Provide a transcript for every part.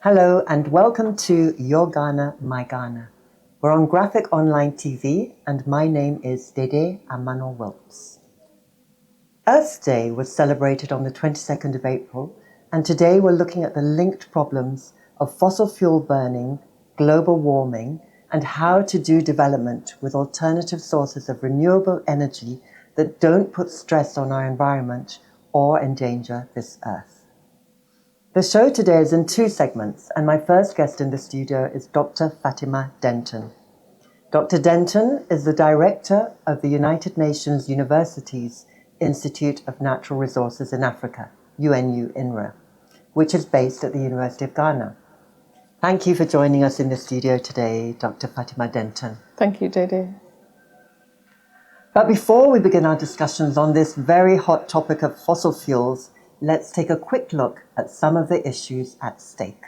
Hello and welcome to Your Ghana, My Ghana. We're on Graphic Online TV and my name is Dede Amano Wilkes. Earth Day was celebrated on the 22nd of April, and today we're looking at the linked problems of fossil fuel burning, global warming, and how to do development with alternative sources of renewable energy that don't put stress on our environment or endanger this earth. The show today is in two segments, and my first guest in the studio is Dr. Fatima Denton. Dr. Denton is the director of the United Nations University's Institute of Natural Resources in Africa, UNU-INRA, which is based at the University of Ghana. Thank you for joining us in the studio today, Dr. Fatima Denton. Thank you, Dede. But before we begin our discussions on this very hot topic of fossil fuels, let's take a quick look at some of the issues at stake.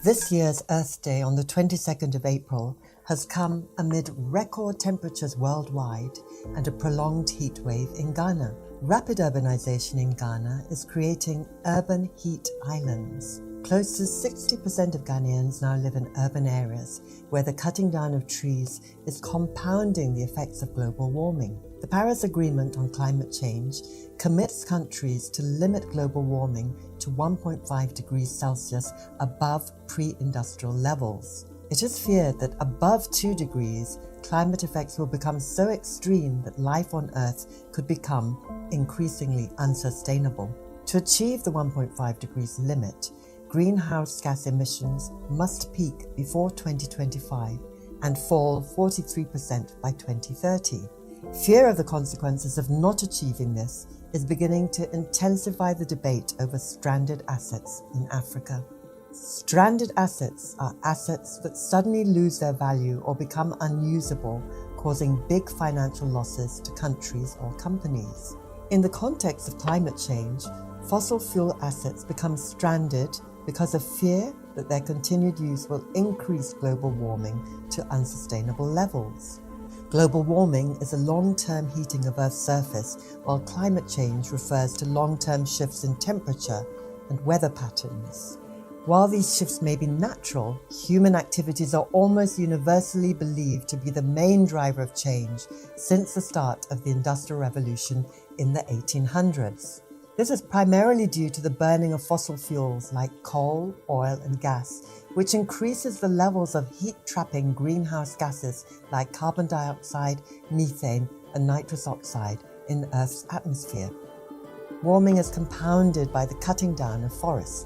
This year's Earth Day on the 22nd of April has come amid record temperatures worldwide and a prolonged heat wave in Ghana. Rapid urbanization in Ghana is creating urban heat islands. Close to 60% of Ghanaians now live in urban areas where the cutting down of trees is compounding the effects of global warming. The Paris Agreement on Climate Change commits countries to limit global warming to 1.5 degrees Celsius above pre-industrial levels. It is feared that above 2 degrees, climate effects will become so extreme that life on Earth could become increasingly unsustainable. To achieve the 1.5 degrees limit, greenhouse gas emissions must peak before 2025 and fall 43% by 2030. Fear of the consequences of not achieving this is beginning to intensify the debate over stranded assets in Africa. Stranded assets are assets that suddenly lose their value or become unusable, causing big financial losses to countries or companies. In the context of climate change, fossil fuel assets become stranded because of fear that their continued use will increase global warming to unsustainable levels. Global warming is a long-term heating of Earth's surface, while climate change refers to long-term shifts in temperature and weather patterns. While these shifts may be natural, human activities are almost universally believed to be the main driver of change since the start of the Industrial Revolution in the 1800s. This is primarily due to the burning of fossil fuels like coal, oil, and gas, which increases the levels of heat-trapping greenhouse gases like carbon dioxide, methane, and nitrous oxide in Earth's atmosphere. Warming is compounded by the cutting down of forests.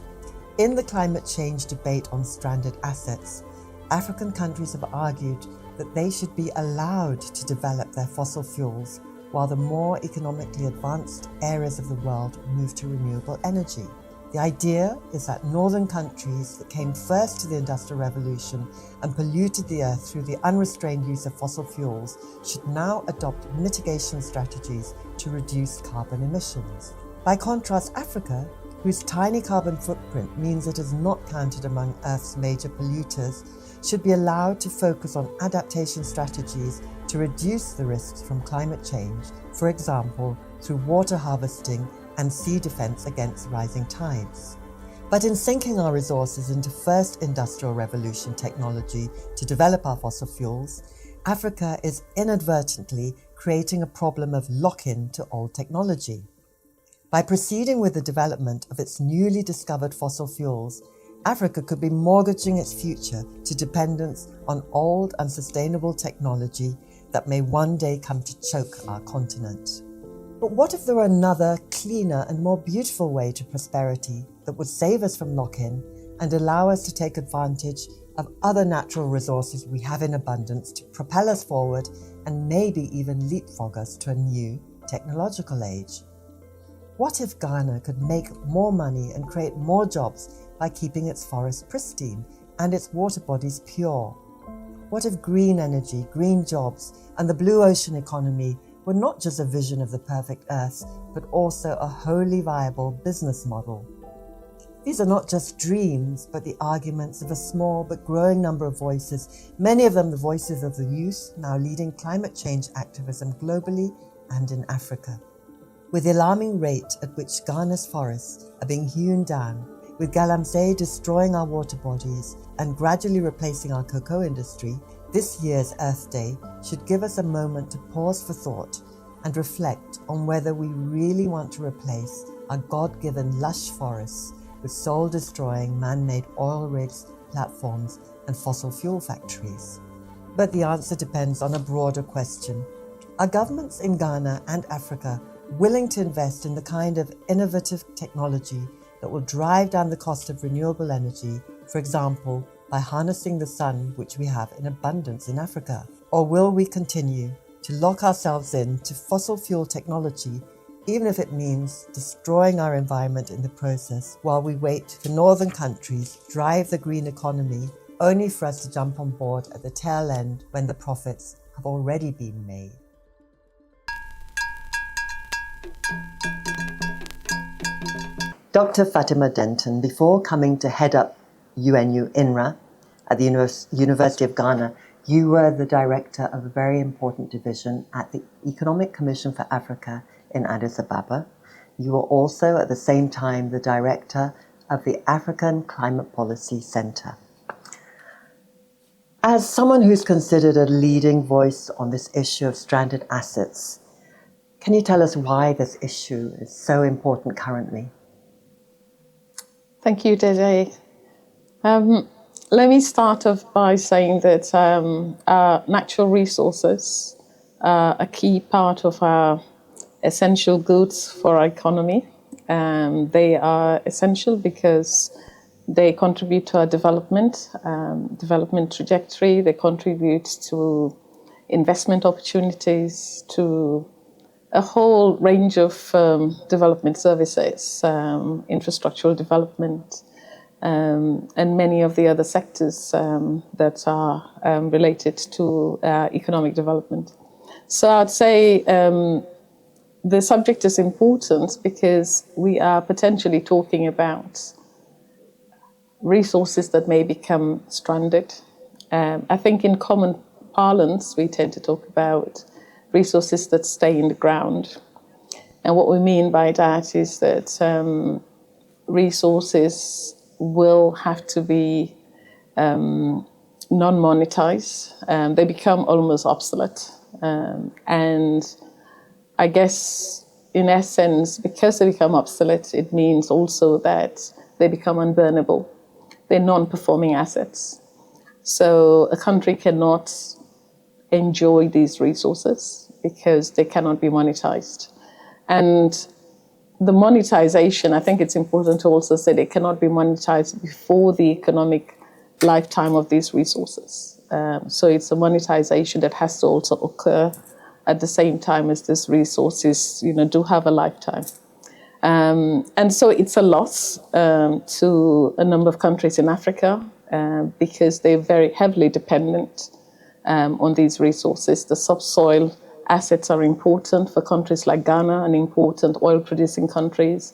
In the climate change debate on stranded assets, African countries have argued that they should be allowed to develop their fossil fuels while the more economically advanced areas of the world move to renewable energy. The idea is that northern countries that came first to the Industrial Revolution and polluted the earth through the unrestrained use of fossil fuels should now adopt mitigation strategies to reduce carbon emissions. By contrast, Africa, whose tiny carbon footprint means it is not counted among Earth's major polluters, should be allowed to focus on adaptation strategies to reduce the risks from climate change, for example, through water harvesting and sea defense against rising tides. But in sinking our resources into first industrial revolution technology to develop our fossil fuels, Africa is inadvertently creating a problem of lock-in to old technology. By proceeding with the development of its newly discovered fossil fuels, Africa could be mortgaging its future to dependence on old, unsustainable technology that may one day come to choke our continent. But what if there were another, cleaner and more beautiful way to prosperity that would save us from lock-in and allow us to take advantage of other natural resources we have in abundance to propel us forward and maybe even leapfrog us to a new technological age? What if Ghana could make more money and create more jobs by keeping its forests pristine and its water bodies pure? What if green energy, green jobs, and the blue ocean economy were not just a vision of the perfect Earth, but also a wholly viable business model? These are not just dreams, but the arguments of a small but growing number of voices, many of them the voices of the youth now leading climate change activism globally and in Africa. With the alarming rate at which Ghana's forests are being hewn down, with Galamsey destroying our water bodies and gradually replacing our cocoa industry, this year's Earth Day should give us a moment to pause for thought and reflect on whether we really want to replace our God-given lush forests with soul-destroying man-made oil rigs, platforms, and fossil fuel factories. But the answer depends on a broader question. Are governments in Ghana and Africa willing to invest in the kind of innovative technology that will drive down the cost of renewable energy, for example, by harnessing the sun, which we have in abundance in Africa? Or will we continue to lock ourselves in to fossil fuel technology, even if it means destroying our environment in the process, while we wait for northern countries to drive the green economy, only for us to jump on board at the tail end when the profits have already been made? Dr. Fatima Denton, before coming to head up UNU INRA at the University of Ghana, you were the director of a very important division at the Economic Commission for Africa in Addis Ababa. You were also at the same time the director of the African Climate Policy Center. As someone who's considered a leading voice on this issue of stranded assets, can you tell us why this issue is so important currently? Thank you, Dede. Let me start off by saying that natural resources are a key part of our essential goods for our economy. They are essential because they contribute to our development trajectory. They contribute to investment opportunities, to a whole range of development services, infrastructural development, and many of the other sectors that are related to economic development. So I'd say the subject is important because we are potentially talking about resources that may become stranded. I think in common parlance, we tend to talk about resources that stay in the ground. And what we mean by that is that resources will have to be non-monetized. They become almost obsolete. And I guess, in essence, because they become obsolete, it means also that they become unburnable. They're non-performing assets. So a country cannot enjoy these resources because they cannot be monetized. And the monetization, I think it's important to also say they cannot be monetized before the economic lifetime of these resources. So it's a monetization that has to also occur at the same time as these resources, do have a lifetime. And so it's a loss to a number of countries in Africa because they're very heavily dependent on these resources. The subsoil assets are important for countries like Ghana and important oil-producing countries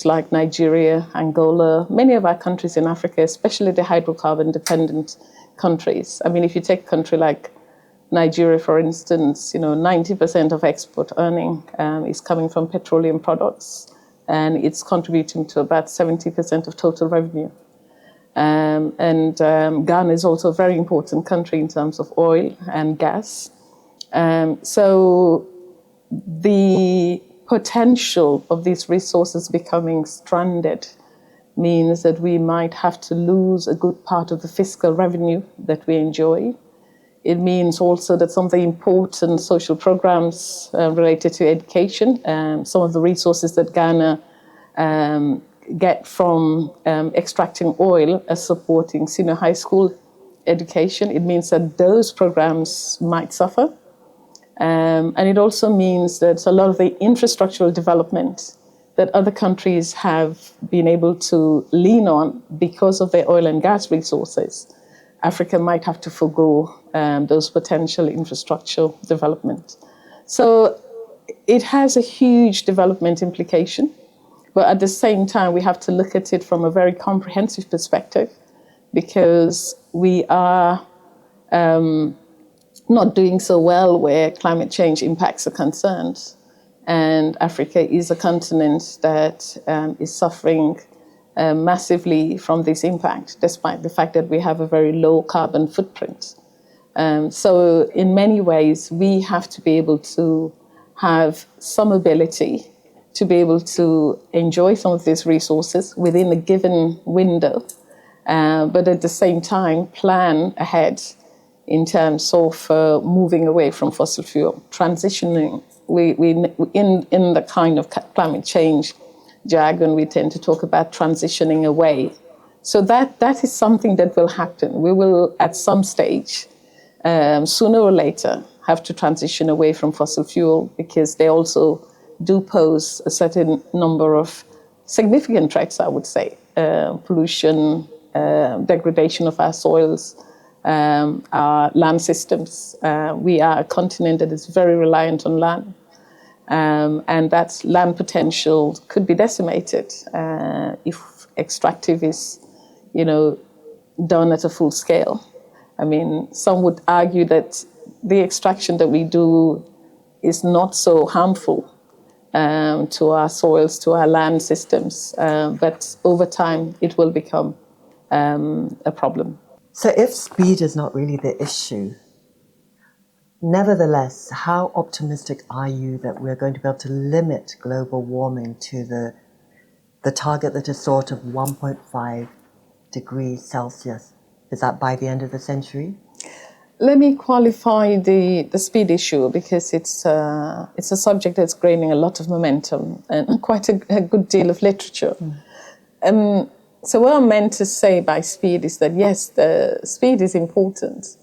like Nigeria, Angola, many of our countries in Africa, especially the hydrocarbon-dependent countries. I mean, if you take a country like Nigeria, for instance, 90% of export earning is coming from petroleum products, and it's contributing to about 70% of total revenue. Ghana is also a very important country in terms of oil and gas. So the potential of these resources becoming stranded means that we might have to lose a good part of the fiscal revenue that we enjoy. It means also that some of the important social programs related to education, some of the resources that Ghana get from extracting oil as supporting senior high school education, it means that those programs might suffer. And it also means that a lot of the infrastructural development that other countries have been able to lean on because of their oil and gas resources, Africa might have to forego those potential infrastructural development. So it has a huge development implication, but at the same time, we have to look at it from a very comprehensive perspective because we are not doing so well where climate change impacts are concerned. And Africa is a continent that is suffering massively from this impact, despite the fact that we have a very low carbon footprint. So in many ways, we have to be able to have some ability to be able to enjoy some of these resources within a given window, but at the same time plan ahead in terms of moving away from fossil fuel, transitioning. In the kind of climate change jargon, we tend to talk about transitioning away. So that is something that will happen. We will, at some stage, sooner or later, have to transition away from fossil fuel, because they also do pose a certain number of significant threats, I would say. Pollution, degradation of our soils, our land systems. We are a continent that is very reliant on land. And that land potential could be decimated if extractive is, done at a full scale. I mean, some would argue that the extraction that we do is not so harmful to our soils, to our land systems, but over time it will become a problem. So if speed is not really the issue, nevertheless, how optimistic are you that we're going to be able to limit global warming to the target that is sort of 1.5 degrees Celsius? Is that by the end of the century? Let me qualify the speed issue, because it's a subject that's gaining a lot of momentum and quite a good deal of literature. So what I'm meant to say by speed is that, yes, the speed is important,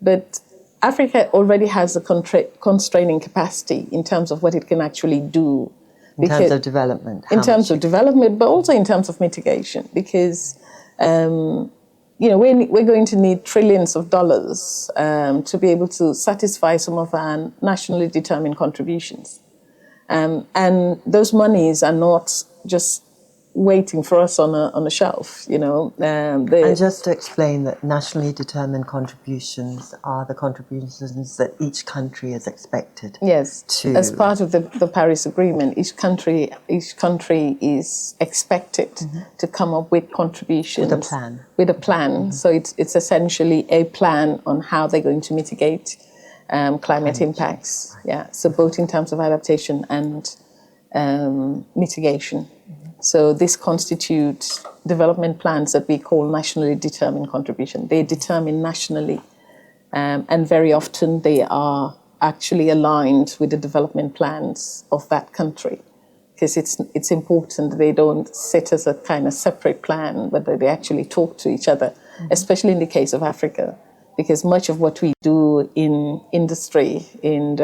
but Africa already has a constraining capacity in terms of what it can actually do. In terms of development? In terms of development, but also in terms of mitigation, because we're going to need trillions of dollars to be able to satisfy some of our nationally determined contributions. And those monies are not just waiting for us on a shelf, And just to explain that nationally determined contributions are the contributions that each country is expected. Yes, to. As part of the Paris Agreement, each country is expected to come up with contributions. With a plan. So it's essentially a plan on how they're going to mitigate climate impacts. Yeah. So both in terms of adaptation and mitigation. So this constitutes development plans that we call nationally determined contribution. They're determined nationally, and very often they are actually aligned with the development plans of that country, because it's important that they don't sit as a kind of separate plan, but that they actually talk to each other, especially in the case of Africa, because much of what we do in industry, in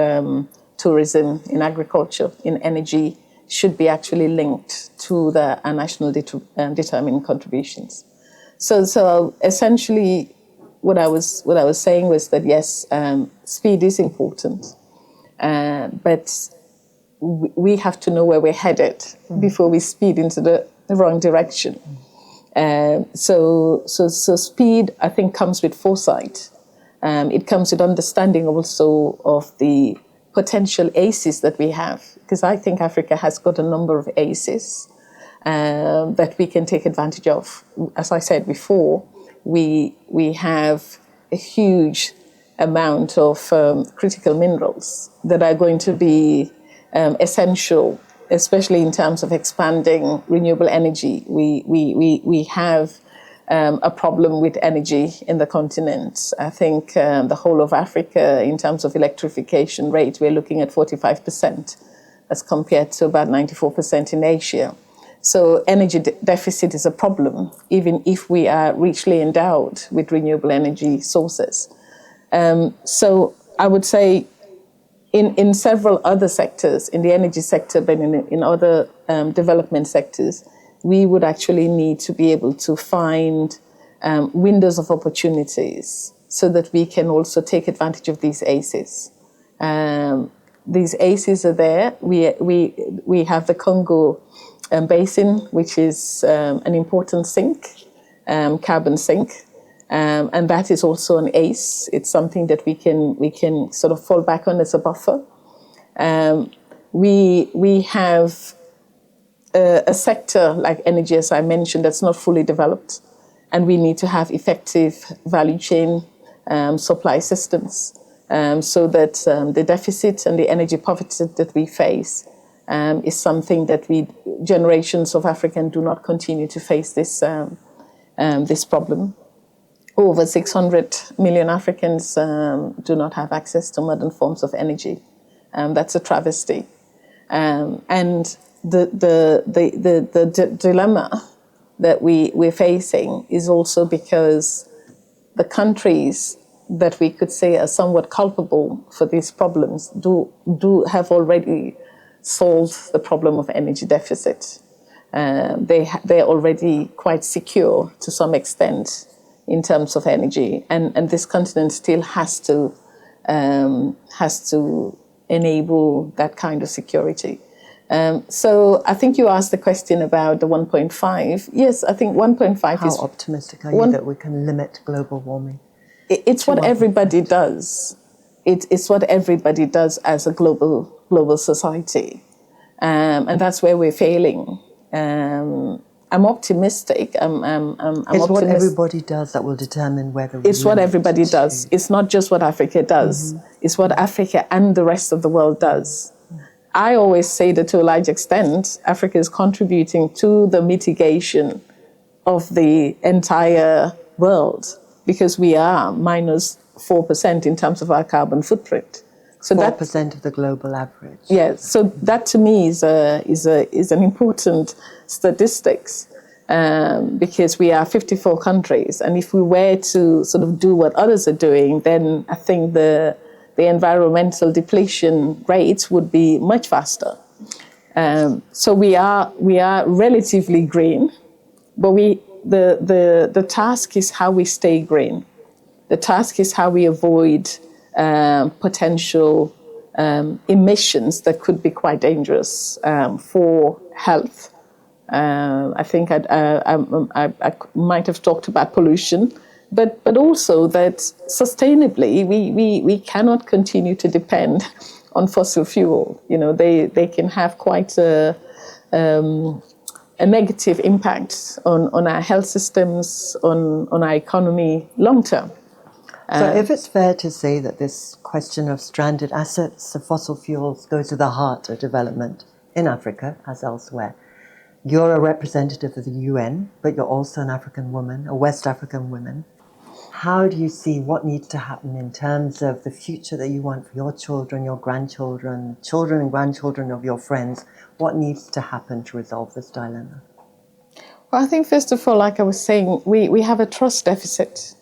tourism, in agriculture, in energy, should be actually linked to our national determined contributions. So essentially, what I was saying was that yes, speed is important, but we have to know where we're headed before we speed into the wrong direction. So speed, I think, comes with foresight. It comes with understanding also of the potential ACEs that we have, because I think Africa has got a number of ACEs that we can take advantage of. As I said before, we have a huge amount of critical minerals that are going to be essential, especially in terms of expanding renewable energy. We have a problem with energy in the continent. I think the whole of Africa, in terms of electrification rate, we're looking at 45% as compared to about 94% in Asia. So energy deficit is a problem, even if we are richly endowed with renewable energy sources. So I would say in several other sectors, in the energy sector, but in other development sectors, we would actually need to be able to find windows of opportunities so that we can also take advantage of these ACEs. These ACEs are there. We have the Congo basin, which is an important sink, carbon sink, and that is also an ACE. It's something that we can sort of fall back on as a buffer. we have a sector like energy, as I mentioned, that's not fully developed, and we need to have effective value chain supply systems so that the deficit and the energy poverty that we face is something that generations of Africans do not continue to face this problem. Over 600 million Africans do not have access to modern forms of energy. That's a travesty. And the dilemma that we're facing is also because the countries that we could say are somewhat culpable for these problems do have already solved the problem of energy deficit. They're already quite secure to some extent in terms of energy, and this continent still has to enable that kind of security. So I think you asked the question about the 1.5. Yes, I think 1.5 is... How optimistic are you that we can limit global warming? It's what everybody does. It's what everybody does as a global society. And that's where we're failing. I'm optimistic. It's what everybody does that will determine whether we... It's what everybody does. It's not just what Africa does. Mm-hmm. It's what Africa and the rest of the world does. I always say that to a large extent, Africa is contributing to the mitigation of the entire world because we are minus 4% in terms of our carbon footprint. So 4% of the global average. Yes. So that to me is an important statistics because we are 54 countries, and if we were to sort of do what others are doing, then I think the environmental depletion rates would be much faster. So we are relatively green, but the task is how we stay green. The task is how we avoid potential emissions that could be quite dangerous for health. I think I might have talked about pollution, but also that sustainably we cannot continue to depend on fossil fuel. You know, they can have quite a negative impact on our health systems, on our economy long term. So if it's fair to say that this question of stranded assets of fossil fuels goes to the heart of development in Africa as elsewhere, you're a representative of the UN, but you're also an African woman, a West African woman. How do you see what needs to happen in terms of the future that you want for your children, your grandchildren, children and grandchildren of your friends? What needs to happen to resolve this dilemma? Well, I think first of all, like I was saying, we have a trust deficit.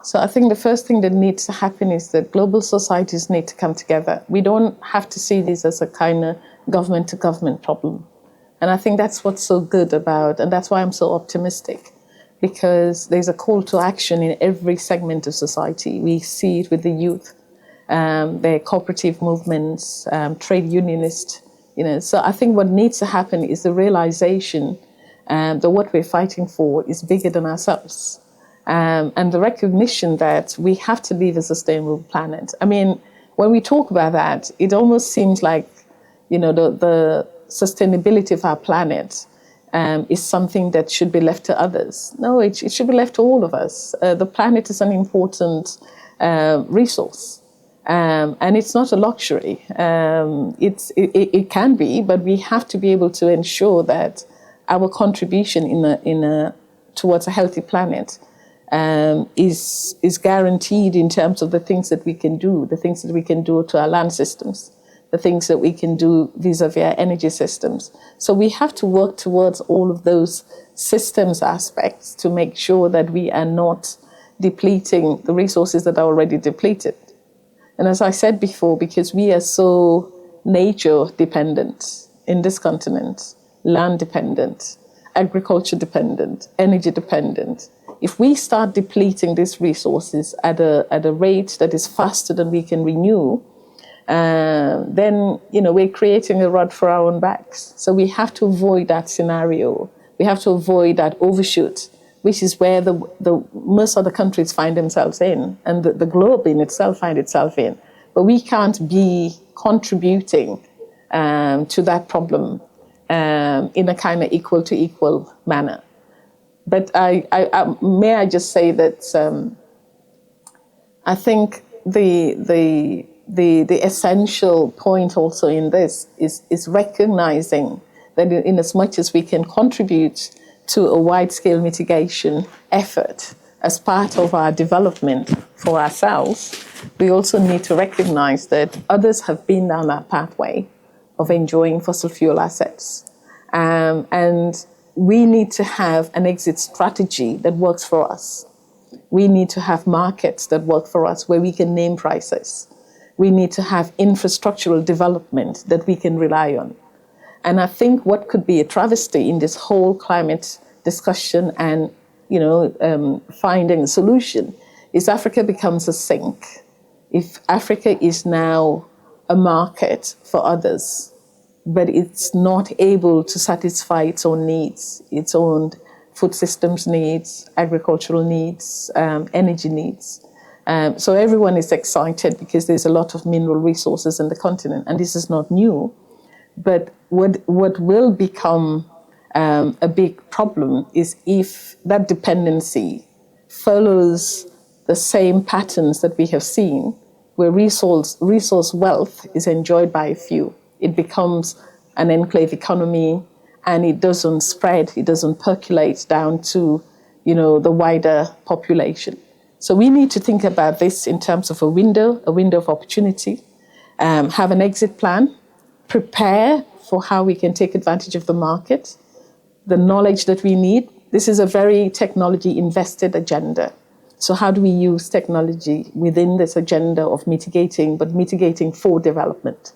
So I think the first thing that needs to happen is that global societies need to come together. We don't have to see this as a kind of government-to-government problem. And I think that's what's so good about, and that's why I'm so optimistic, because there's a call to action in every segment of society. We see it with the youth, their cooperative movements, trade unionists. You know, so I think what needs to happen is the realization that what we're fighting for is bigger than ourselves. And the recognition that we have to leave a sustainable planet. I mean, when we talk about that, it almost seems like, you know, the sustainability of our planet is something that should be left to others. No, it should be left to all of us. The planet is an important resource, and it's not a luxury. It can be, but we have to be able to ensure that our contribution towards a healthy planet is guaranteed in terms of the things that we can do, the things that we can do to our land systems, the things that we can do vis-a-vis our energy systems. So we have to work towards all of those systems aspects to make sure that we are not depleting the resources that are already depleted. And as I said before, because we are so nature dependent in this continent, land dependent, agriculture dependent, energy dependent, if we start depleting these resources at a rate that is faster than we can renew, then, you know, we're creating a rod for our own backs. So we have to avoid that scenario. We have to avoid that overshoot, which is where the most other countries find themselves in, and the globe in itself find itself in. But we can't be contributing to that problem in a kind of equal to equal manner. But may I just say that I think the essential point also in this is recognizing that in as much as we can contribute to a wide-scale mitigation effort as part of our development for ourselves, we also need to recognize that others have been down that pathway of enjoying fossil fuel assets. And we need to have an exit strategy that works for us. We need to have markets that work for us where we can name prices. We need to have infrastructural development that we can rely on. And I think what could be a travesty in this whole climate discussion and finding a solution is Africa becomes a sink. If Africa is now a market for others, but it's not able to satisfy its own needs, its own food systems needs, agricultural needs, energy needs. So everyone is excited because there's a lot of mineral resources in the continent, and this is not new. But what will become a big problem is if that dependency follows the same patterns that we have seen, where resource wealth is enjoyed by a few. It becomes an enclave economy, and it doesn't spread, it doesn't percolate down to, the wider population. So we need to think about this in terms of a window of opportunity, have an exit plan, prepare for how we can take advantage of the market, the knowledge that we need. This is a very technology invested agenda. So how do we use technology within this agenda of mitigating, but mitigating for development?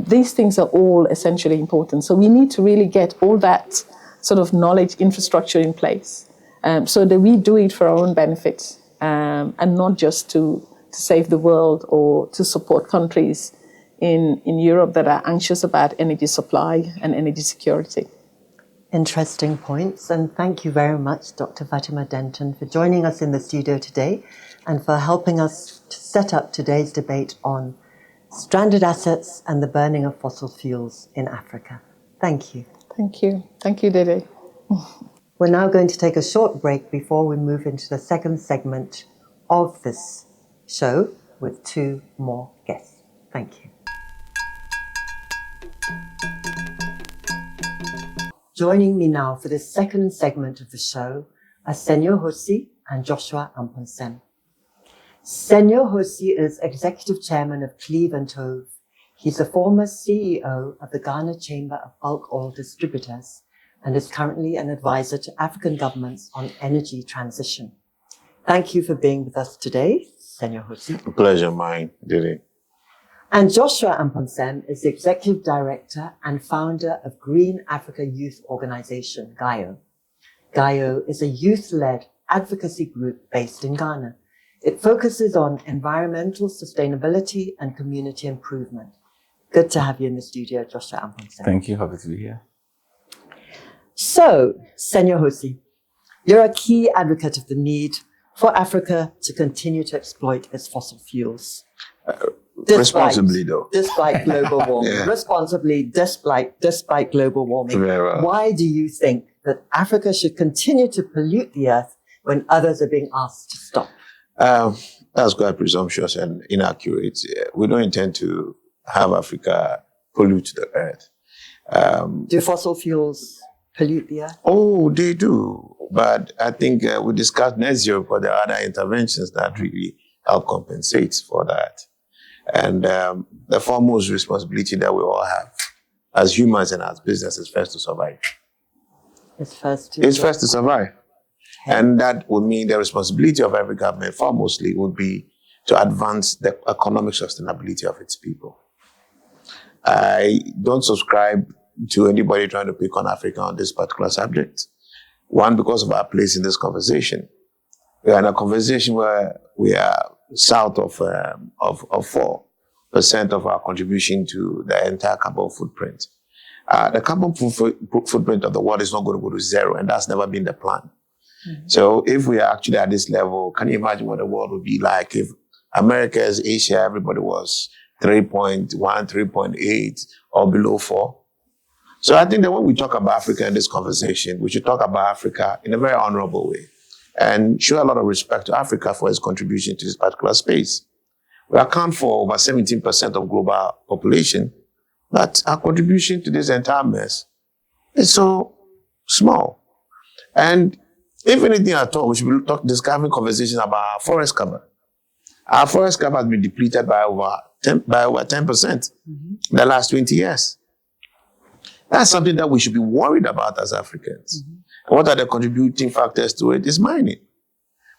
These things are all essentially important. So we need to really get all that sort of knowledge infrastructure in place so that we do it for our own benefit and not just to save the world or to support countries in Europe that are anxious about energy supply and energy security. Interesting points, and thank you very much, Dr. Fatima Denton, for joining us in the studio today and for helping us to set up today's debate on stranded assets and the burning of fossil fuels in Africa. Thank you. Thank you. Thank you, Dede. We're now going to take a short break before we move into the second segment of this show with two more guests. Thank you. Joining me now for the second segment of the show are Senyo Hosi and Joshua Amponsen. Senyo Hosi is Executive Chairman of Cleve & Tove. He's the former CEO of the Ghana Chamber of Bulk Oil Distributors and is currently an advisor to African governments on energy transition. Thank you for being with us today, Senyo Hosi. A pleasure, mine, Dede. And Joshua Amponsen is the Executive Director and founder of Green Africa Youth Organization, GAYO. GAYO is a youth-led advocacy group based in Ghana. It focuses on environmental sustainability and community improvement. Good to have you in the studio, Joshua Amponsen. Thank you. Happy to be here. So, Senyo Hosi, you're a key advocate of the need for Africa to continue to exploit its fossil fuels. Responsibly, though. Despite global warming. Yeah. Responsibly, despite global warming. Very well. Why do you think that Africa should continue to pollute the earth when others are being asked to stop? That's quite presumptuous and inaccurate. We don't intend to have Africa pollute the earth. Do fossil fuels pollute the earth? Oh, they do. But I think we discussed net zero, but there are other interventions that really help compensate for that. And the foremost responsibility that we all have as humans and as business is first to survive. It's first to survive. Okay. And that would mean the responsibility of every government foremostly would be to advance the economic sustainability of its people. I don't subscribe to anybody trying to pick on Africa on this particular subject. One, because of our place in this conversation. We are in a conversation where we are south of 4% of our contribution to the entire carbon footprint. The carbon footprint of the world is not going to go to zero, and that's never been the plan. Mm-hmm. So if we are actually at this level, can you imagine what the world would be like if Americas, Asia, everybody was 3.1, 3.8, or below 4. So I think that when we talk about Africa in this conversation, we should talk about Africa in a very honorable way and show a lot of respect to Africa for its contribution to this particular space. We account for over 17% of global population, but our contribution to this entire mess is so small. And if anything at all, we should be discovering conversations about our forest cover. Our forest cover has been depleted by over 10% in the last 20 years. That's something that we should be worried about as Africans. And what are the contributing factors to it? Is mining.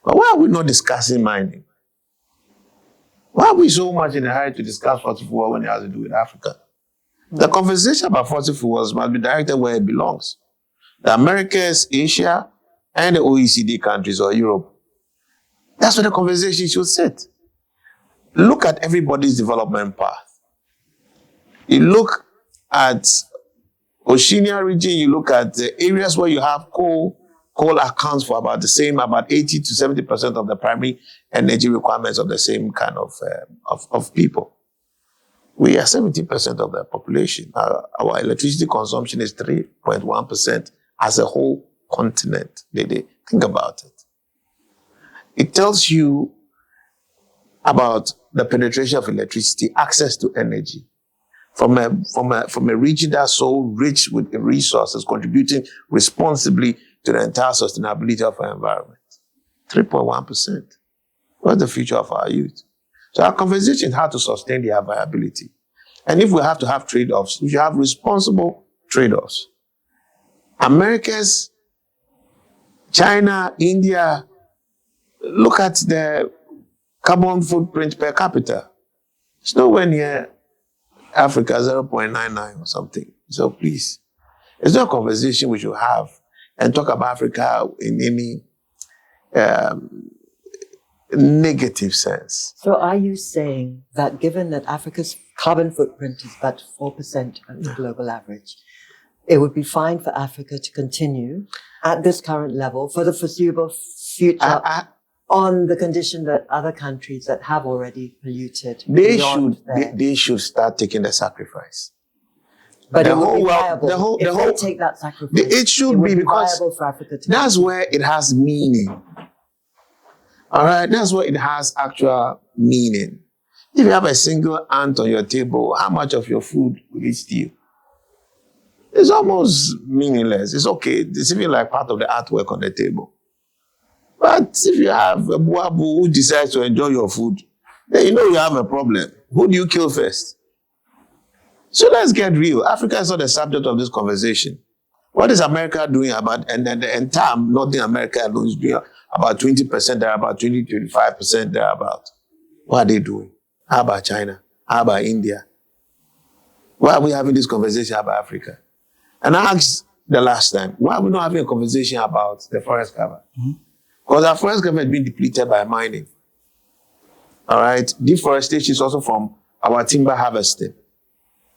But why are we not discussing mining? Why are we so much in a hurry to discuss fossil fuel when it has to do with Africa? The conversation about fossil fuels must be directed where it belongs. The Americas, Asia, and the OECD countries or Europe. That's where the conversation should sit. Look at everybody's development path. You look at Oceania region, you look at the areas where you have coal accounts for about 80 to 70% of the primary energy requirements of the same kind of people. We are 70% of the population. Our electricity consumption is 3.1% as a whole continent. They think about it. It tells you about the penetration of electricity, access to energy from a region that's so rich with resources, contributing responsibly to the entire sustainability of our environment. 3.1%. What's the future of our youth? So our conversation has to sustain their viability. And if we have to have trade-offs, we should have responsible trade-offs. Americas, China, India, look at the carbon footprint per capita. It's nowhere near Africa, 0.99 or something. So please, it's not a conversation we should have and talk about Africa in any negative sense. So are you saying that given that Africa's carbon footprint is about 4% of the global average, it would be fine for Africa to continue at this current level for the foreseeable future on the condition that other countries that have already polluted they should start taking the sacrifice. But it would be viable. If they take that sacrifice, it should be because viable for Africa to that's where it has meaning. All right, that's where it has actual meaning. If you have a single ant on your table, how much of your food will it steal? It's almost meaningless. It's okay. It's even like part of the artwork on the table. But if you have a buabu who decides to enjoy your food, then you know you have a problem. Who do you kill first? So let's get real. Africa is not the subject of this conversation. What is America doing about, and then the entire Northern America alone is doing about 20% there, about 25% there about. What are they doing? How about China? How about India? Why are we having this conversation about Africa? And I asked the last time, why are we not having a conversation about the forest cover? Because our forest cover has been depleted by mining. All right? Deforestation is also from our timber harvesting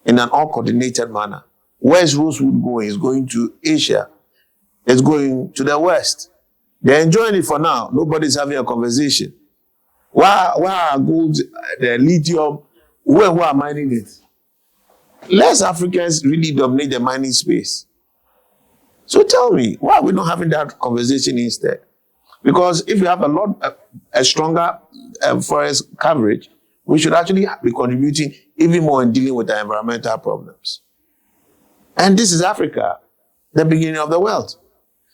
in an uncoordinated manner. Where is rosewood going? It's going to Asia. It's going to the West. They're enjoying it for now. Nobody's having a conversation. Why are gold, the lithium, who are mining it? Less Africans really dominate the mining space. So tell me, why are we not having that conversation instead? Because if you have a stronger forest coverage, we should actually be contributing even more in dealing with the environmental problems. And this is Africa, the beginning of the world.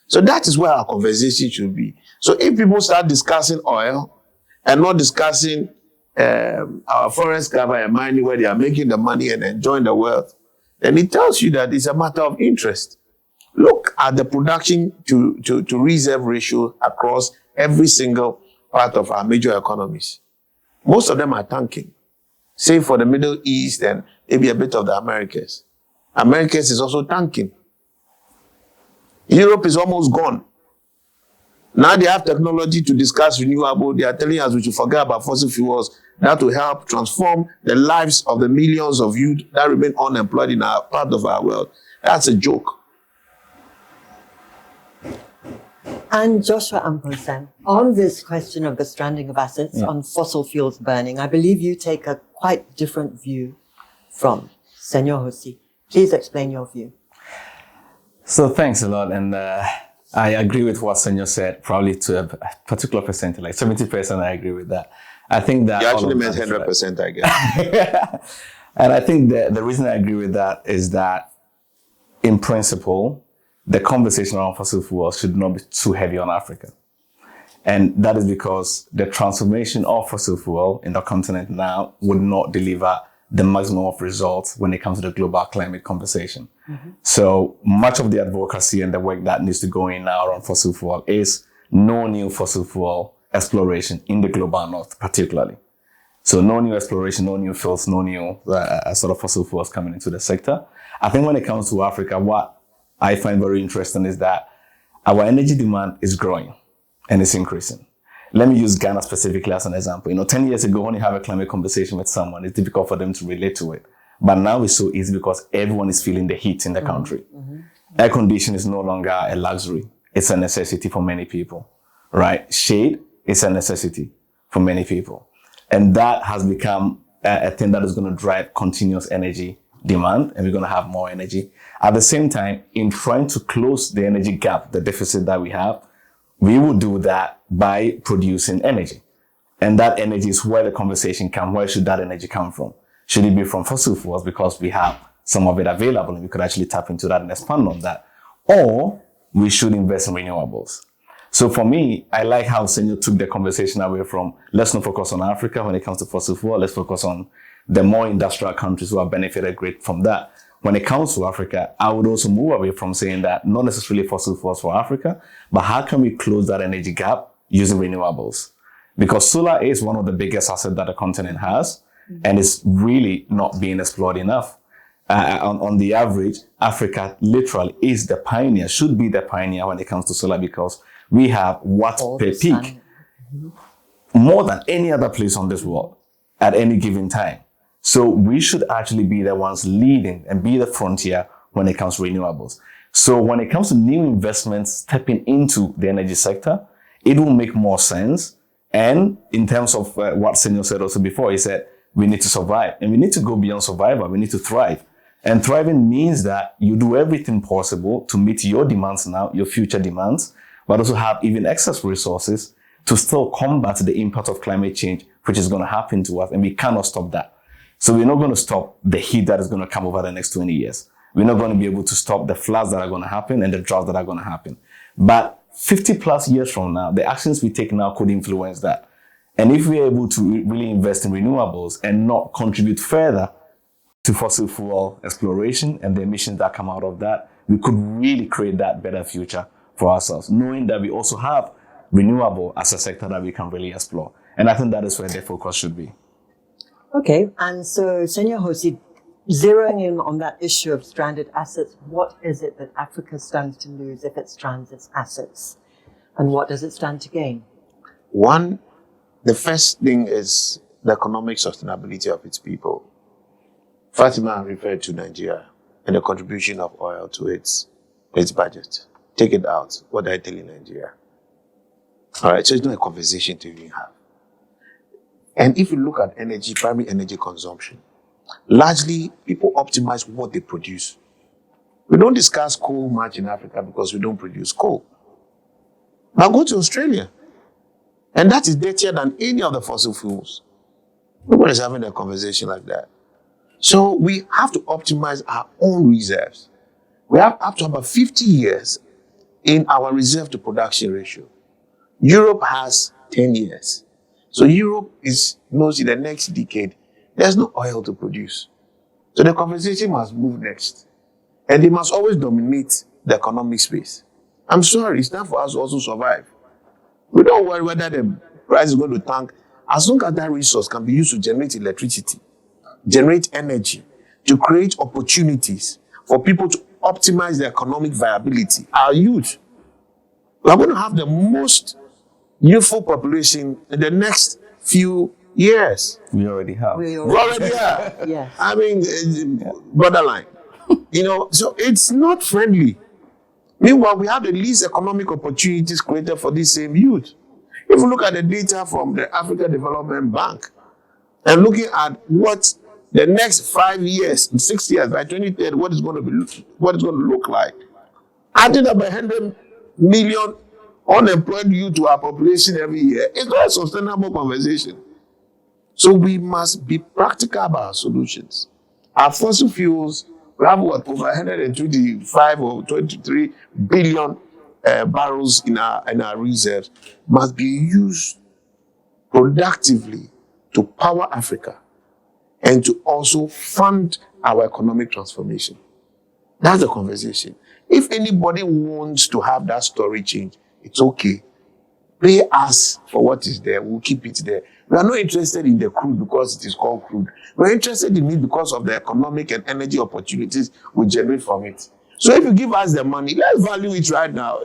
So that is where our conversation should be. So if people start discussing oil and not discussing our forest cover and mining where they are making the money and enjoying the wealth, then it tells you that it's a matter of interest. Look at the production to reserve ratio across every single part of our major economies. Most of them are tanking, save for the Middle East and maybe a bit of the Americas. Americas is also tanking. Europe is almost gone. Now they have technology to discuss renewable. They are telling us we should forget about fossil fuels. That will help transform the lives of the millions of youth that remain unemployed in our part of our world. That's a joke. And Joshua Amposen, on this question of the stranding of assets on fossil fuels burning, I believe you take a quite different view from Senor Hosi. Please explain your view. So thanks a lot. And I agree with what Senor said, probably to a particular percent, like 70% I agree with that. I think that... You actually meant 100%, I guess. And I think the reason I agree with that is that, in principle, the conversation around fossil fuels should not be too heavy on Africa. And that is because the transformation of fossil fuel in the continent now would not deliver the maximum of results when it comes to the global climate conversation. Mm-hmm. So much of the advocacy and the work that needs to go in now around fossil fuel is no new fossil fuel exploration in the global north, particularly. So no new exploration, no new fields, no new sort of fossil fuels coming into the sector. I think when it comes to Africa, what I find very interesting is that our energy demand is growing and it's increasing. Let me use Ghana specifically as an example. 10 years ago, when you have a climate conversation with someone, it's difficult for them to relate to it. But now it's so easy because everyone is feeling the heat in the country. Mm-hmm. Air conditioning is no longer a luxury. It's a necessity for many people, right? Shade is a necessity for many people. And that has become a thing that is going to drive continuous energy demand, and we're going to have more energy. At the same time, in trying to close the energy gap, the deficit that we have, we will do that by producing energy. And that energy is where the conversation comes. Where should that energy come from? Should it be from fossil fuels because we have some of it available and we could actually tap into that and expand on that? Or we should invest in renewables. So for me, I like how Senor took the conversation away from let's not focus on Africa when it comes to fossil fuel. Let's focus on the more industrial countries who have benefited great from that. When it comes to Africa, I would also move away from saying that not necessarily fossil fuels for Africa, but how can we close that energy gap using renewables? Because solar is one of the biggest assets that the continent has, and it's really not being explored enough. On the average, Africa literally is the pioneer, should be the pioneer when it comes to solar because we have watts per peak more than any other place on this world at any given time. So we should actually be the ones leading and be the frontier when it comes to renewables. So when it comes to new investments stepping into the energy sector, it will make more sense. And in terms of what Senor said also before, he said, we need to survive and we need to go beyond survival. We need to thrive. And thriving means that you do everything possible to meet your demands now, your future demands, but also have even excess resources to still combat the impact of climate change, which is going to happen to us. And we cannot stop that. So we're not going to stop the heat that is going to come over the next 20 years. We're not going to be able to stop the floods that are going to happen and the droughts that are going to happen. But 50 plus years from now, the actions we take now could influence that. And if we're able to really invest in renewables and not contribute further to fossil fuel exploration and the emissions that come out of that, we could really create that better future for ourselves, knowing that we also have renewable as a sector that we can really explore. And I think that is where the focus should be. Okay, and so Senor Hosi, zeroing in on that issue of stranded assets, what is it that Africa stands to lose if it strands its assets? And what does it stand to gain? One, the first thing is the economic sustainability of its people. Fatima referred to Nigeria and the contribution of oil to its budget. Take it out. What are I telling Nigeria? All right, so it's not a conversation to even have. And if you look at energy, primary energy consumption, largely people optimize what they produce. We don't discuss coal much in Africa because we don't produce coal. Now go to Australia, and that is dirtier than any of the fossil fuels. Nobody's having a conversation like that. So we have to optimize our own reserves. We have up to about 50 years in our reserve to production ratio. Europe has 10 years. So Europe knows in the next decade, there's no oil to produce. So the conversation must move next. And they must always dominate the economic space. I'm sorry, it's time for us to also survive. We don't worry whether the price is going to tank. As long as that resource can be used to generate electricity, generate energy, to create opportunities for people to optimize their economic viability. Our youth, we are going to have the most youthful population in the next few years. We already have. We already have. Yes. I mean, borderline. So it's not friendly. Meanwhile, we have the least economic opportunities created for these same youth. If you look at the data from the African Development Bank and looking at what the next 5 years, 6 years, by 2030, what it's going to look like, adding about 100 million unemployed youth to our population every year, it's not a sustainable conversation. So we must be practical about our solutions. Our fossil fuels, we have what, over 125 or 23 billion barrels in our reserves, must be used productively to power Africa and to also fund our economic transformation. That's the conversation. If anybody wants to have that story change, it's okay. Pay us for what is there. We'll keep it there. We are not interested in the crude because it is called crude. We're interested in it because of the economic and energy opportunities we generate from it. So if you give us the money, let's value it right now.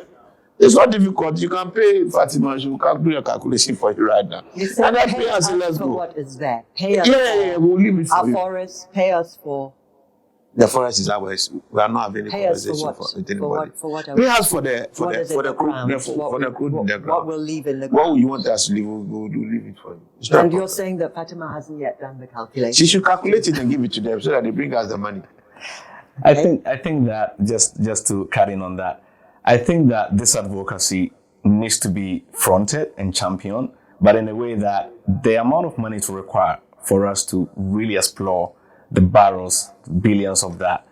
It's not difficult. You can pay Fatima. She will do your calculation for you right now. You said pay us and let's for go. what is there. Pay us Yeah, we'll leave it for our you. forests. Pay us for... The forest is ours. We are not having any Pay us for conversation what? with anybody. For what Pay us for the what is in the ground? crude in the ground. What will leave in the What ground? you want us to leave, we'll leave it for you. It's not a And you're problem. saying that Fatima hasn't yet done the calculation. She should calculate it and give it to them so that they bring us the money. I think that just to cut in on that, I think that this advocacy needs to be fronted and championed, but in a way that the amount of money to require for us to really explore the barrels, billions of that,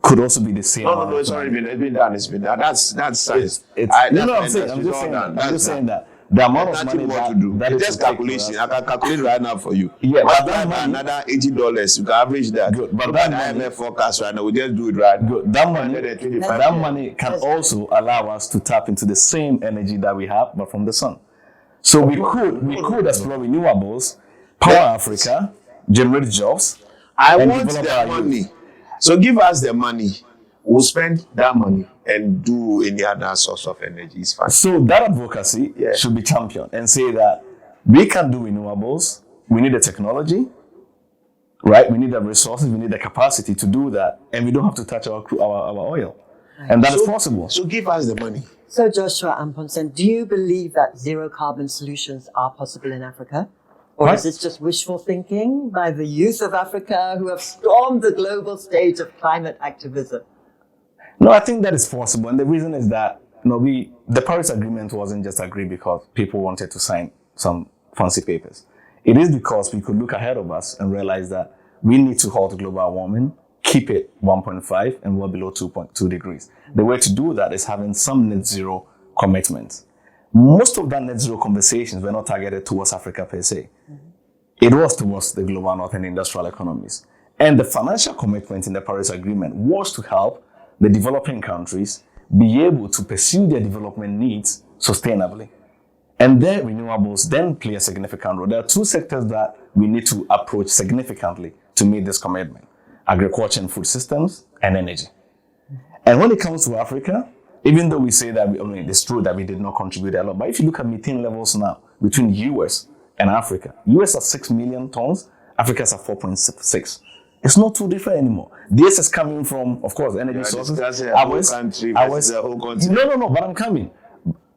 could also be the same. No, it's already been done. It's been done. That's science. You know what I'm saying? I'm just saying that the amount of money more to do. that It's is just to take calculation. for I us. can calculate right now for you. Yeah, but Multiply that by money- another $80. You can average that. Good, but Look that at the money- IMF forecast right now. We just do it right now. Good. That money, 125. that money can also allow us to tap into the same energy that we have, but from the sun. So we could explore renewables, power Africa, generate jobs. I and want develop the our money. youth. So give us the money. We'll spend that money and do any other source of energy. It's fine. So that advocacy should be championed and say that we can do renewables. We need the technology, right? We need the resources. We need the capacity to do that, and we don't have to touch our oil, and that is possible. So give us the money. So Joshua Amponsen, do you believe that zero carbon solutions are possible in Africa? Or What? is this just wishful thinking by the youth of Africa who have stormed the global stage of climate activism? No, I think that is possible, and the reason is that the Paris Agreement wasn't just agreed because people wanted to sign some fancy papers. It is because we could look ahead of us and realize that we need to halt global warming, keep it 1.5 and well below 2.2 degrees. The way to do that is having some net zero commitments. Most of that net zero conversations were not targeted towards Africa per se. It was towards the global north and industrial economies. And the financial commitment in the Paris Agreement was to help the developing countries be able to pursue their development needs sustainably. And their renewables then play a significant role. There are two sectors that we need to approach significantly to meet this commitment: agriculture and food systems, and energy. And when it comes to Africa, even though we say that it's true that we did not contribute a lot, but if you look at methane levels now between US and Africa, US are 6 million tons, Africa is at 4.6. It's not too different anymore. This is coming from, of course, energy sources. That's a whole country versus a whole continent. No, but I'm coming.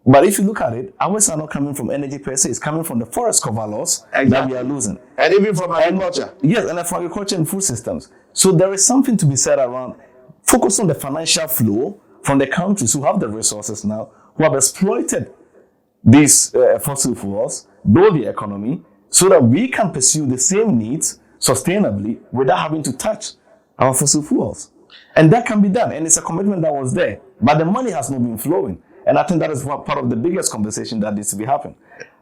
But if you look at it, ours are not coming from energy per se. It's coming from the forest cover loss that we are losing. And even from agriculture. Yes, and from agriculture and food systems. So there is something to be said around focus on the financial flow from the countries who have the resources now, who have exploited these fossil fuels, build the economy, so that we can pursue the same needs sustainably without having to touch our fossil fuels. And that can be done. And it's a commitment that was there. But the money has not been flowing. And I think that is part of the biggest conversation that needs to be happening.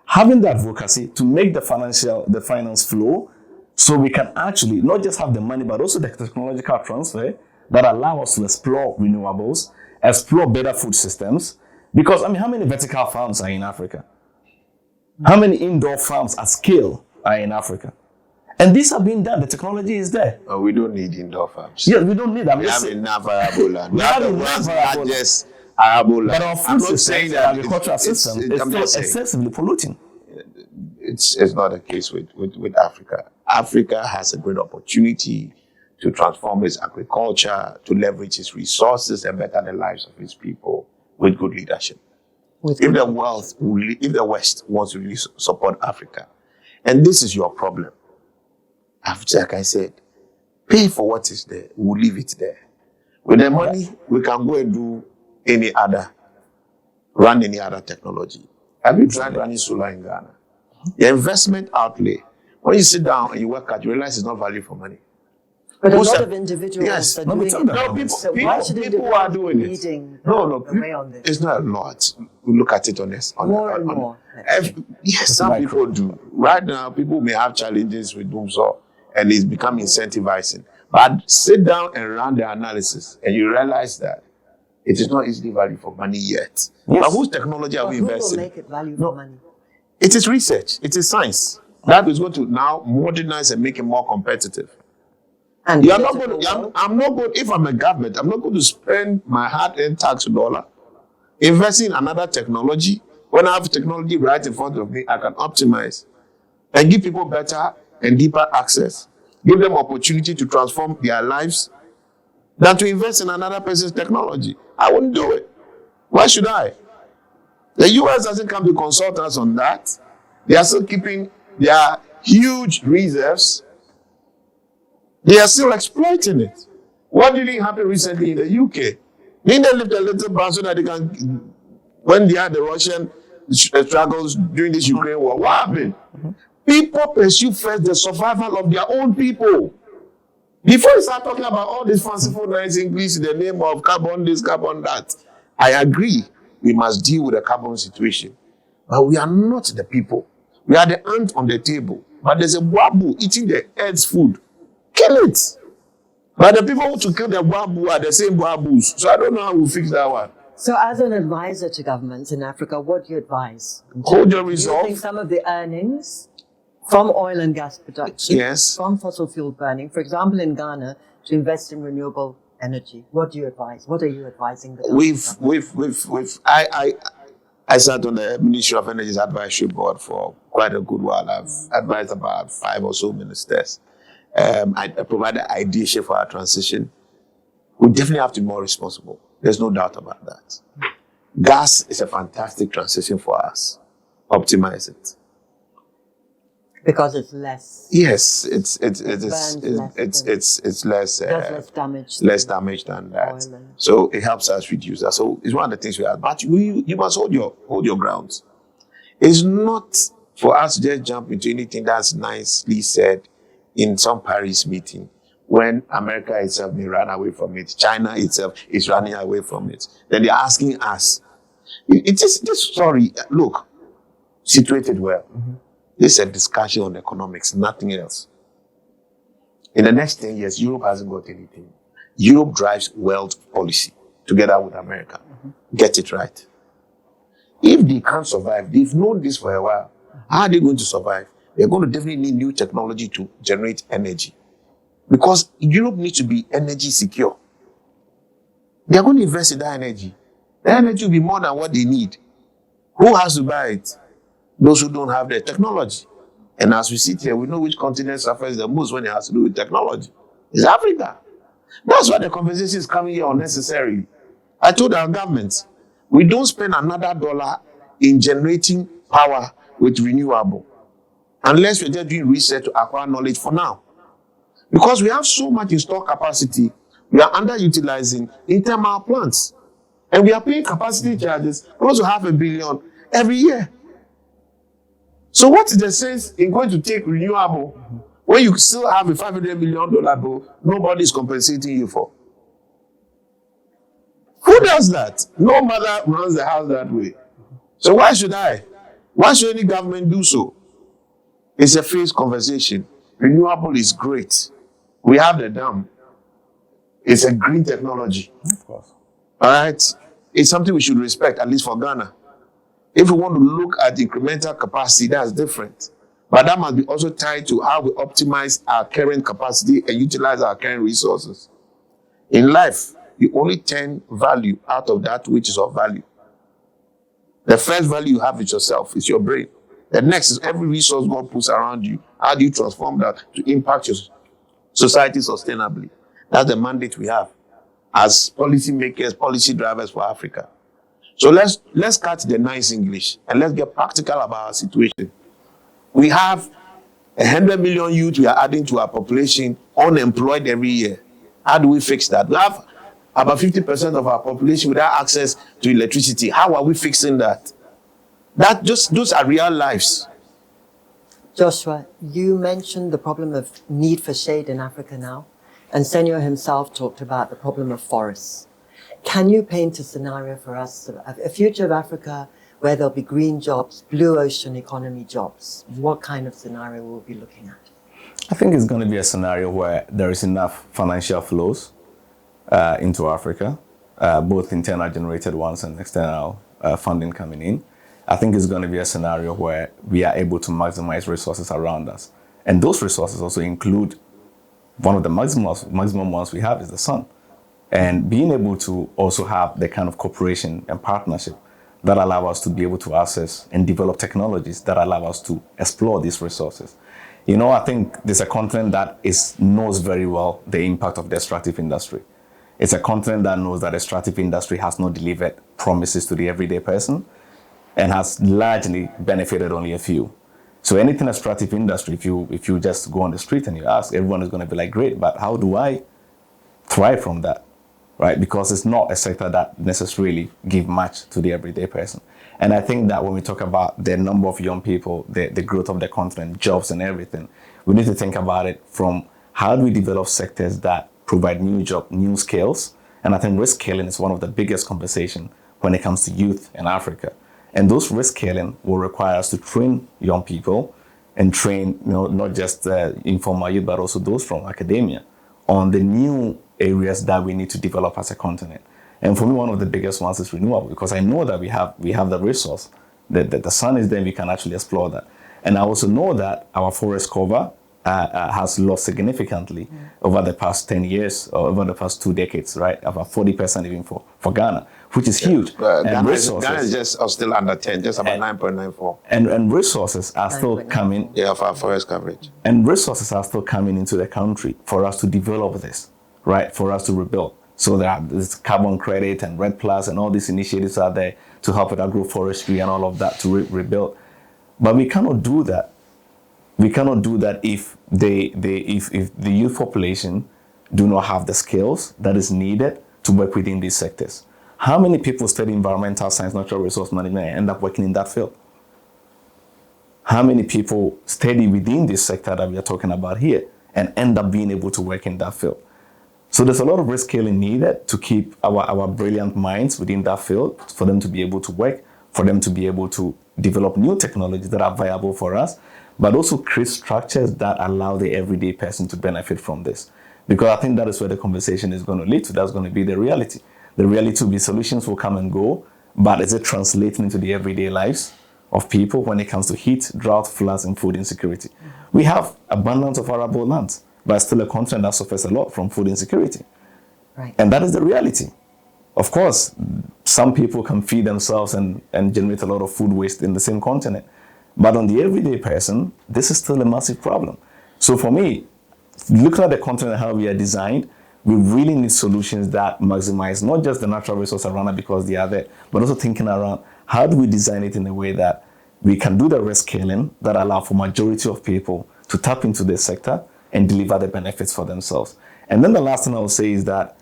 Having the advocacy to make the finance flow so we can actually not just have the money, but also the technological transfer that allow us to explore renewables, explore better food systems. Because, how many vertical farms are in Africa? How many indoor farms at scale are in Africa? And these are being done. The technology is there. Oh, we don't need indoor farms. Yes, we don't need that. We have enough arable land. We have the world's arable land. largest arable land. But our I'm food not system saying and that agricultural system is I'm still just saying excessively polluting. it's not the case with Africa. Africa has a great opportunity to transform its agriculture, to leverage its resources and better the lives of its people with good leadership. If the West wants to really support Africa, and this is your problem, like I said, pay for what is there, we'll leave it there. With the money, we can go and do run any other technology. Have you tried running solar in Ghana? The investment outlay, when you sit down and you work out, you realize it's not value for money. But a lot of individuals are doing it. No, people are doing it. It's not a lot. We look at it on this. More. Yes, some people do. Right now, people may have challenges with Doomsaw, and it's become incentivizing. But sit down and run the analysis, and you realize that it is not easily value for money yet. Yes. But whose technology are we investing? Who will make it value for money? It is research. It is science. That is going to now modernize and make it more competitive. And I'm not going, if I'm a government, I'm not going to spend my hard-earned tax dollar investing in another technology. When I have technology right in front of me, I can optimize and give people better and deeper access, give them opportunity to transform their lives, than to invest in another person's technology. I wouldn't do it. Why should I? The US doesn't come to consult us on that. They are still keeping their huge reserves. They are still exploiting it. What did happen recently in the UK? Didn't they lift a little ban so that they can, when they had the Russian struggles during this Ukraine war, what happened? People pursue first the survival of their own people. Before you start talking about all this fanciful nice English in the name of carbon this, carbon that, I agree we must deal with the carbon situation. But we are not the people. We are the ant on the table. But there's a wabu eating the earth's food. Kill it. But the people who to kill the wabu are the same wabus. So I don't know how we'll fix that one. So as an advisor to governments in Africa, what do you advise? Hold your resolve. Do you think some of the earnings from oil and gas production, from fossil fuel burning, for example in Ghana, to invest in renewable energy? What do you advise? What are you advising the I sat on the Ministry of Energy's advisory board for quite a good while. I've advised about 5 or so ministers. I provided ideation for our transition. We definitely have to be more responsible. There's no doubt about that. Gas is a fantastic transition for us. Optimize it. Because it's less. Yes, it's less damage. Less damage than that. So it helps us reduce that. So it's one of the things we have. But you must hold your grounds. It's not for us to just jump into anything that's nicely said in some Paris meeting when America itself may run away from it, China itself is running away from it. Then they're asking us. It is this story. Look, situated well. This is a discussion on economics, nothing else. In the next 10 years, Europe hasn't got anything. Europe drives world policy together with America. Get it right. If they can't survive, they've known this for a while. How are they going to survive? They're going to definitely need new technology to generate energy. Because Europe needs to be energy secure. They're going to invest in that energy. The energy will be more than what they need. Who has to buy it? Those who don't have the technology. And as we sit here, we know which continent suffers the most when it has to do with technology. It's Africa. That's why the conversation is coming here unnecessarily. I told our government, we don't spend another dollar in generating power with renewable unless we're just doing research to acquire knowledge for now. Because we have so much installed capacity, we are underutilizing in thermal plants. And we are paying capacity charges close to $500 million every year. So what is the sense in going to take renewable when you still have a $500 million bill nobody is compensating you for? Who does that? No mother runs the house that way. So why should I? Why should any government do so? It's a phased conversation. Renewable is great. We have the dam. It's a green technology. Of course. All right? It's something we should respect, at least for Ghana. If we want to look at incremental capacity, that's different. But that must be also tied to how we optimize our current capacity and utilize our current resources. In life, you only turn value out of that which is of value. The first value you have is yourself, is your brain. The next is every resource God puts around you. How do you transform that to impact your society sustainably. That's the mandate we have as policy makers, policy drivers for Africa. So let's cut the nice English and let's get practical about our situation. We have 100 million youth we are adding to our population unemployed every year. How do we fix that? We have about 50% of our population without access to electricity. How are we fixing that? Those are real lives. Joshua, you mentioned the problem of need for shade in Africa now, and Senor himself talked about the problem of forests. Can you paint a scenario for us, a future of Africa where there'll be green jobs, blue ocean economy jobs? What kind of scenario will we be looking at? I think it's going to be a scenario where there is enough financial flows into Africa, both internal generated ones and external funding coming in. I think it's going to be a scenario where we are able to maximize resources around us. And those resources also include one of the maximum ones we have is the sun. And being able to also have the kind of cooperation and partnership that allow us to be able to access and develop technologies that allow us to explore these resources. You know, I think there's a continent that knows very well the impact of the extractive industry. It's a continent that knows that the extractive industry has not delivered promises to the everyday person and has largely benefited only a few. So anything extractive industry, if you just go on the street and you ask, everyone is going to be like, great, but how do I thrive from that? Right? Because it's not a sector that necessarily give much to the everyday person. And I think that when we talk about the number of young people, the growth of the continent, jobs and everything, we need to think about it from how do we develop sectors that provide new jobs, new skills. And I think risk-scaling is one of the biggest conversation when it comes to youth in Africa. And those risk-scaling will require us to train young people and train, not just informal youth, but also those from academia on the new areas that we need to develop as a continent. And for me, one of the biggest ones is renewable, because I know that we have the resource, that the sun is there, we can actually explore that. And I also know that our forest cover has lost significantly over the past 10 years, or over the past 2 decades, right? About 40% even for Ghana, which is huge. Ghana is just still under 10, just about 9.94. And resources are still coming. Yeah, of our forest coverage. And resources are still coming into the country for us to develop this, right? For us to rebuild. So there's carbon credit and Red Plus and all these initiatives are there to help with agroforestry and all of that to rebuild. But we cannot do that. We cannot do that if the youth population do not have the skills that is needed to work within these sectors. How many people study environmental science, natural resource management, and end up working in that field? How many people study within this sector that we are talking about here and end up being able to work in that field? So there's a lot of risk scaling needed to keep our brilliant minds within that field, for them to be able to work, for them to be able to develop new technologies that are viable for us, but also create structures that allow the everyday person to benefit from this. Because I think that is where the conversation is going to lead to. That's going to be the reality. The reality will be solutions will come and go, but is it translating into the everyday lives of people when it comes to heat, drought, floods, and food insecurity? We have abundance of arable lands, but still a continent that suffers a lot from food insecurity. Right. And that is the reality. Of course, some people can feed themselves and generate a lot of food waste in the same continent. But on the everyday person, this is still a massive problem. So for me, looking at the continent and how we are designed, we really need solutions that maximize not just the natural resources around it because they are there, but also thinking around how do we design it in a way that we can do the risk scaling that allow for majority of people to tap into this sector and deliver the benefits for themselves. And then the last thing I will say is that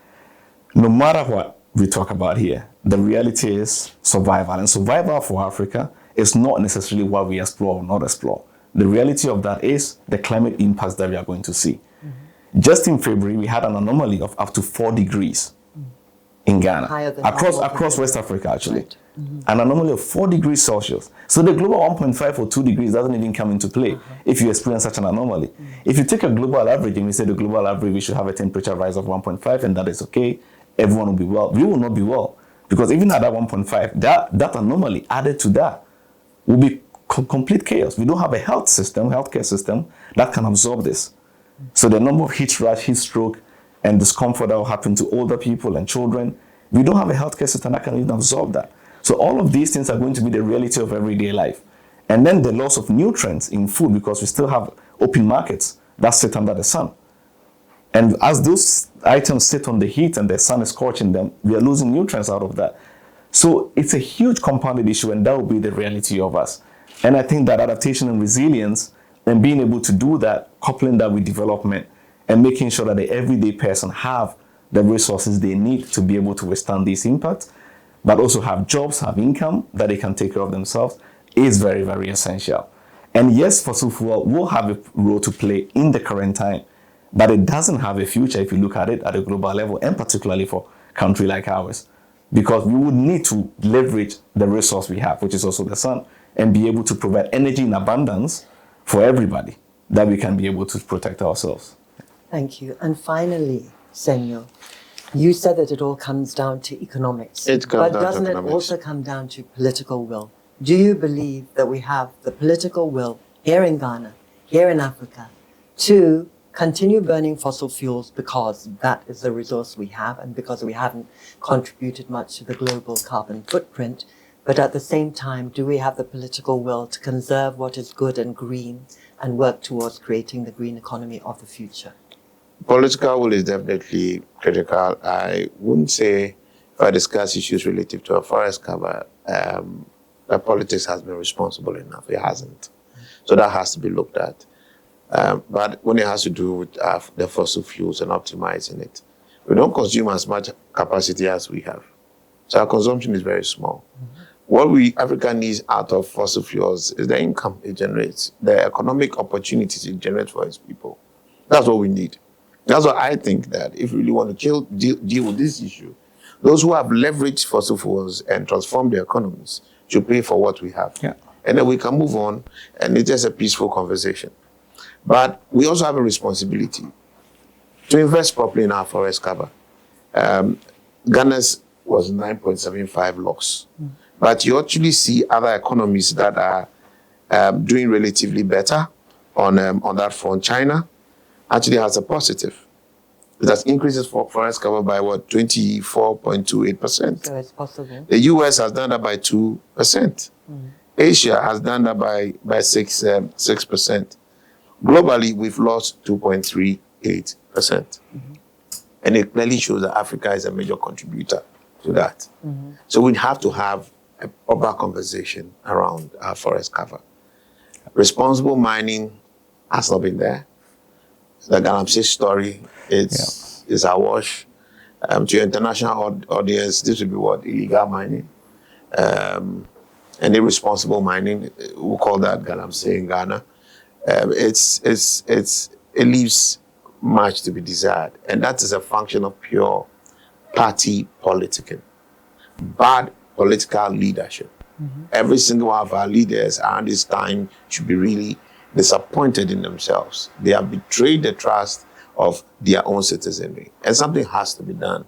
no matter what we talk about here, the reality is survival. And survival for Africa is not necessarily what we explore or not explore. The reality of that is the climate impacts that we are going to see. Mm-hmm. Just in February, we had an anomaly of up to 4 degrees in Ghana, across West Africa, actually. Right. Mm-hmm. An anomaly of 4 degrees Celsius. So the global 1.5 or 2 degrees doesn't even come into play if you experience such an anomaly. Mm-hmm. If you take a global average and we say the global average, we should have a temperature rise of 1.5 and that is okay, everyone will be well. We will not be well. Because even at that 1.5, that anomaly added to that will be complete chaos. We don't have a healthcare system that can absorb this. So the number of heat rash, heat stroke, and discomfort that will happen to older people and children, we don't have a healthcare system that can even absorb that. So all of these things are going to be the reality of everyday life. And then the loss of nutrients in food, because we still have open markets that sit under the sun. And as those items sit on the heat and the sun is scorching them, we are losing nutrients out of that. So it's a huge compounded issue, and that will be the reality of us. And I think that adaptation and resilience and being able to do that, coupling that with development and making sure that the everyday person have the resources they need to be able to withstand these impacts, but also have jobs, have income that they can take care of themselves, is very, very essential. And yes, fossil fuel will have a role to play in the current time, but it doesn't have a future if you look at it at a global level, and particularly for a country like ours, because we would need to leverage the resource we have, which is also the sun, and be able to provide energy in abundance for everybody, that we can be able to protect ourselves. Thank you. And finally, Senor, you said that it all comes down to economics. But doesn't it also come down to political will? Do you believe that we have the political will here in Ghana, here in Africa, to continue burning fossil fuels because that is the resource we have and because we haven't contributed much to the global carbon footprint? But at the same time, do we have the political will to conserve what is good and green and work towards creating the green economy of the future? Political will is definitely critical. I wouldn't say, if I discuss issues relative to a forest cover, that politics has been responsible enough. It hasn't. So that has to be looked at. But when it has to do with the fossil fuels and optimizing it, we don't consume as much capacity as we have. So our consumption is very small. Mm-hmm. What Africa needs out of fossil fuels is the income it generates, the economic opportunities it generates for its people. That's what we need. That's why I think that if we really want to deal with this issue, those who have leveraged fossil fuels and transformed their economies should pay for what we have. Yeah. And then we can move on, and it's just a peaceful conversation. But we also have a responsibility to invest properly in our forest cover. Ghana's was 9.75 loss. Mm. But you actually see other economies that are doing relatively better on that front. China actually has a positive. It has increases for forest cover by 24.28%. So it's possible. The US has done that by 2%. Mm. Asia has done that by 6%. Globally, we've lost 2.38%. Mm-hmm. And it clearly shows that Africa is a major contributor to that. Mm-hmm. So we have to have a proper conversation around our forest cover. Responsible mining has not been there. The Galamsey story is a wash. To your international audience, this would be what? Illegal mining. And irresponsible mining, we call that Galamsey in Ghana. It leaves much to be desired. And that is a function of pure party politicking. Bad political leadership. Mm-hmm. Every single one of our leaders around this time should be really disappointed in themselves. They have betrayed the trust of their own citizenry. And something has to be done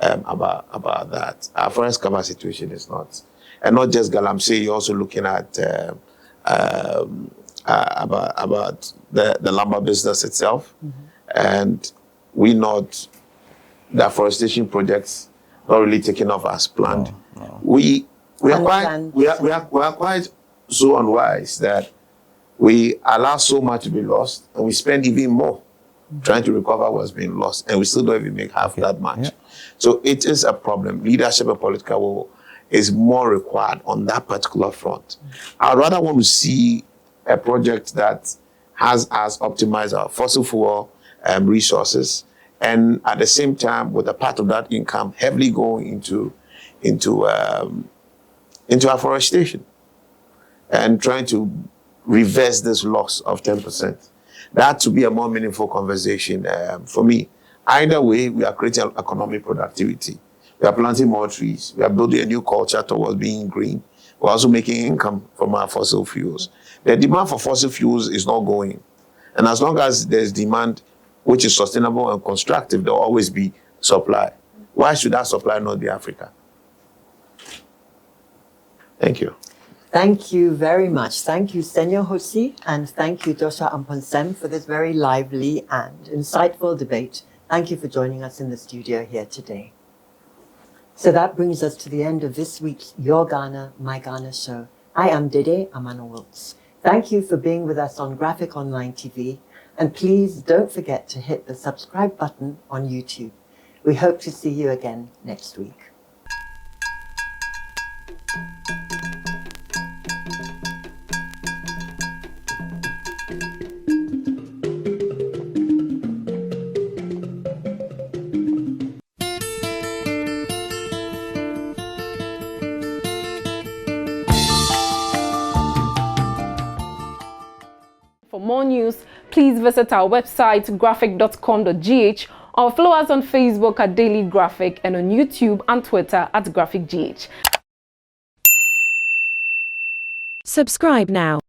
about that. Our forest cover situation is not. And not just Galamsey, you're also looking at about the lumber business itself. Mm-hmm. And the afforestation projects not really taking off as planned. No. We are quite so unwise that we allow so much to be lost, and we spend even more trying to recover what's been lost, and we still don't even make half that much. Yeah. So it is a problem. Leadership and political will is more required on that particular front. I'd rather want to see a project that has us optimize our fossil fuel resources, and at the same time, with a part of that income heavily going into afforestation and trying to reverse this loss of 10%. That to be a more meaningful conversation for me. Either way, we are creating economic productivity. We are planting more trees. We are building a new culture towards being green. We're also making income from our fossil fuels. The demand for fossil fuels is not going. And as long as there's demand, which is sustainable and constructive, there will always be supply. Why should that supply not be Africa? Thank you. Thank you very much. Thank you, Senor Hosi, and thank you, Joshua Amponsem, for this very lively and insightful debate. Thank you for joining us in the studio here today. So that brings us to the end of this week's Your Ghana, My Ghana show. I am Dede Amano Wilkes. Thank you for being with us on Graphic Online TV, And please don't forget to hit the subscribe button on YouTube. We hope to see you again next week. For more news, please visit our website graphic.com.gh or follow us on Facebook at Daily Graphic and on YouTube and Twitter at GraphicGH. Subscribe now.